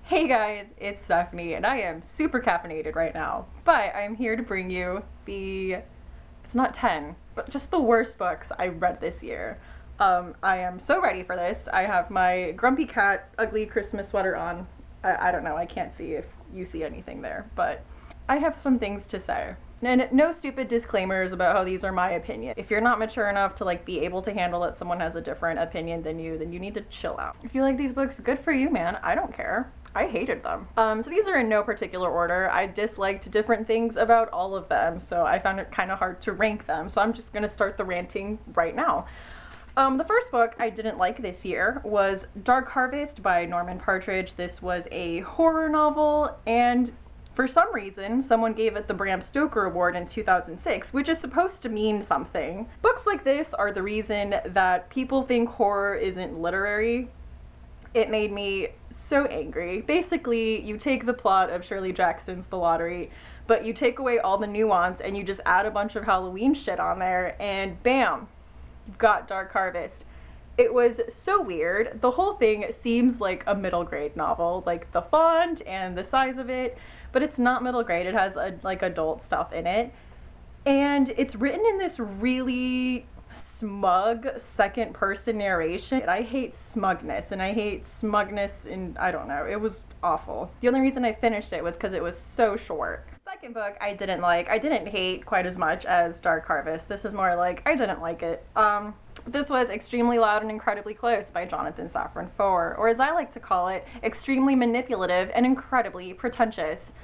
Hey guys, it's Stephanie, and I am super caffeinated right now. But I'm here to bring you it's not 10, but just the worst books I read this year. I am so ready for this. I have my Grumpy Cat ugly Christmas sweater on. I don't know, I can't see if you see anything there, but I have some things to say. And no stupid disclaimers about how these are my opinion. If you're not mature enough to be able to handle that someone has a different opinion than you, then you need to chill out. If you like these books, good for you, man. I don't care. I hated them. So these are in no particular order. I disliked different things about all of them, so I found it kind of hard to rank them. So I'm just gonna start the ranting right now. The first book I didn't like this year was Dark Harvest by Norman Partridge. This was a horror novel, and for some reason, someone gave it the Bram Stoker Award in 2006, which is supposed to mean something. Books like this are the reason that people think horror isn't literary. It made me so angry. Basically, you take the plot of Shirley Jackson's The Lottery, but you take away all the nuance and you just add a bunch of Halloween shit on there, and bam, you've got Dark Harvest. It was so weird. The whole thing seems like a middle grade novel, like the font and the size of it, but it's not middle grade. It has adult stuff in it. And it's written in this really smug second person narration. I hate smugness, and I hate smugness in, I don't know, it was awful. The only reason I finished it was because it was so short. Second book I didn't like. I didn't hate quite as much as Dark Harvest. This is more like I didn't like it. This was Extremely Loud and Incredibly Close by Jonathan Safran Foer, or as I like to call it, extremely manipulative and incredibly pretentious.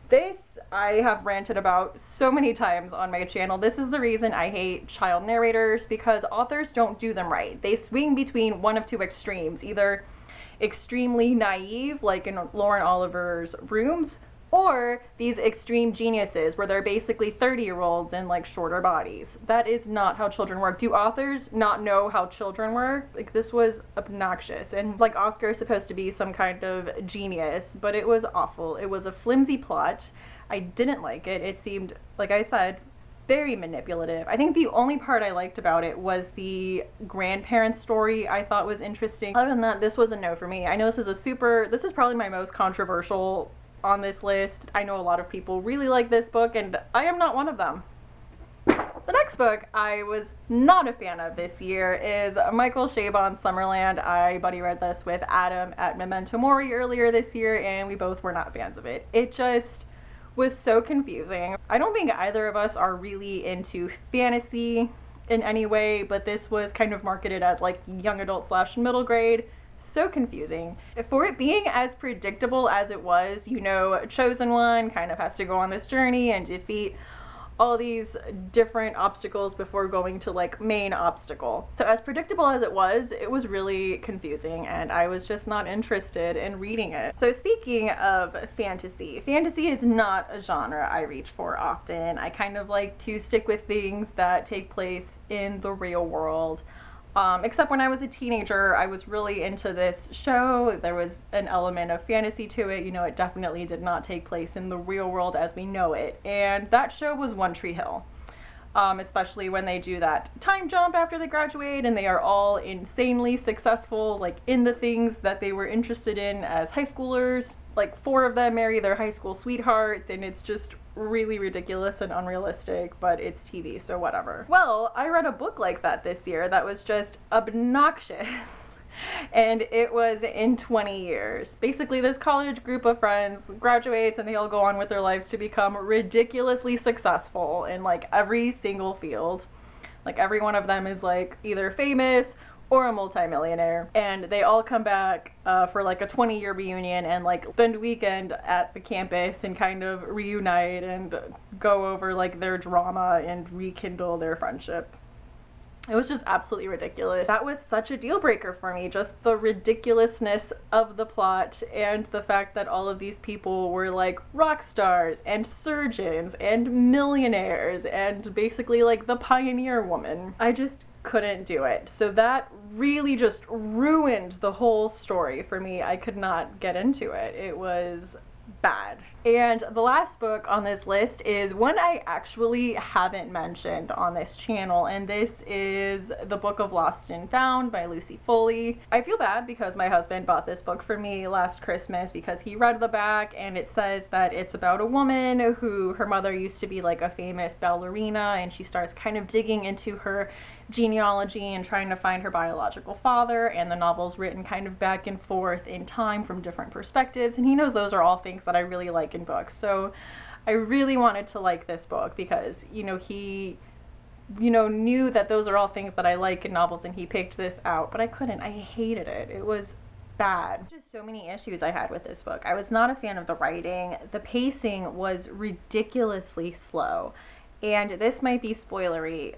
This I have ranted about so many times on my channel. This is the reason I hate child narrators, because authors don't do them right. They swing between one of two extremes, either extremely naive, like in Lauren Oliver's Rooms, or these extreme geniuses where they're basically 30-year-olds in shorter bodies. That is not how children work. Do authors not know how children work? This was obnoxious. And Oscar is supposed to be some kind of genius, but it was awful. It was a flimsy plot. I didn't like it. It seemed, like I said, very manipulative. I think the only part I liked about it was the grandparent story I thought was interesting. Other than that, this was a no for me. I know this is probably my most controversial on this list. I know a lot of people really like this book, and I am not one of them. The next book I was not a fan of this year is Michael Chabon's Summerland. I buddy read this with Adam at Memento Mori earlier this year, and we both were not fans of it. It just was so confusing. I don't think either of us are really into fantasy in any way, but this was kind of marketed as young adult / middle grade. So confusing. For it being as predictable as it was, Chosen One kind of has to go on this journey and defeat all these different obstacles before going to main obstacle. So as predictable as it was really confusing, and I was just not interested in reading it. So speaking of fantasy is not a genre I reach for often. I kind of like to stick with things that take place in the real world. Except when I was a teenager, I was really into this show. There was an element of fantasy to it. It definitely did not take place in the real world as we know it. And that show was One Tree Hill. Especially when they do that time jump after they graduate and they are all insanely successful, in the things that they were interested in as high schoolers. 4 of them marry their high school sweethearts, and it's just really ridiculous and unrealistic, but it's TV, so whatever. Well, I read a book like that this year that was just obnoxious. And it was In 20 Years. Basically, this college group of friends graduates and they all go on with their lives to become ridiculously successful in every single field. Every one of them is either famous or a multimillionaire, and they all come back for a 20-year reunion and spend a weekend at the campus and kind of reunite and go over their drama and rekindle their friendship. It was just absolutely ridiculous. That was such a deal breaker for me, just the ridiculousness of the plot and the fact that all of these people were rock stars and surgeons and millionaires and basically the pioneer woman. I just couldn't do it. So that really just ruined the whole story for me. I could not get into it. It was bad. And the last book on this list is one I actually haven't mentioned on this channel, and this is The Book of Lost and Found by Lucy Foley. I feel bad because my husband bought this book for me last Christmas because he read the back, and it says that it's about a woman who, her mother used to be like a famous ballerina, and she starts kind of digging into her genealogy and trying to find her biological father, and the novel's written kind of back and forth in time from different perspectives, and he knows those are all things that I really like in books. So I really wanted to like this book because, he knew that those are all things that I like in novels, and he picked this out, but I couldn't. I hated it. It was bad. Just so many issues I had with this book. I was not a fan of the writing. The pacing was ridiculously slow. And this might be spoilery,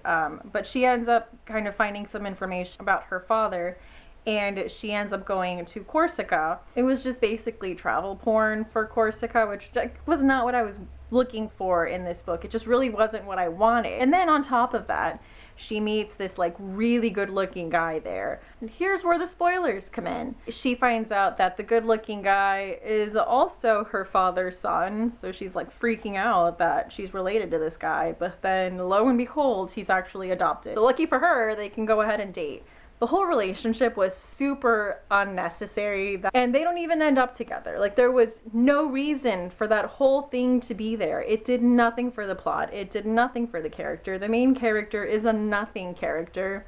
but she ends up kind of finding some information about her father, and she ends up going to Corsica. It was just basically travel porn for Corsica, which was not what I was looking for in this book. It just really wasn't what I wanted. And then on top of that, she meets this like really good looking guy there. And here's where the spoilers come in. She finds out that the good looking guy is also her father's son. So she's like freaking out that she's related to this guy. But then lo and behold, he's actually adopted. So lucky for her, they can go ahead and date. The whole relationship was super unnecessary, and they don't even end up together. Like, there was no reason for that whole thing to be there. It did nothing for the plot. It did nothing for the character. The main character is a nothing character,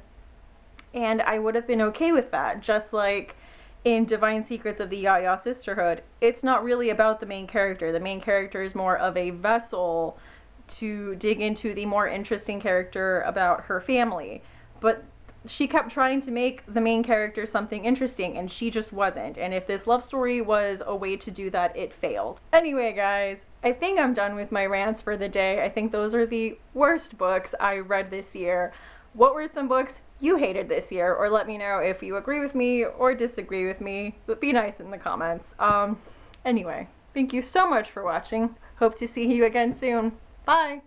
and I would have been okay with that. Just like in Divine Secrets of the Ya-Ya Sisterhood, it's not really about the main character. The main character is more of a vessel to dig into the more interesting character about her family. But she kept trying to make the main character something interesting, and she just wasn't. And if this love story was a way to do that, it failed. Anyway, guys, I think I'm done with my rants for the day. I think those are the worst books I read this year. What were some books you hated this year? Or let me know if you agree with me or disagree with me, but be nice in the comments. Anyway, thank you so much for watching. Hope to see you again soon. Bye!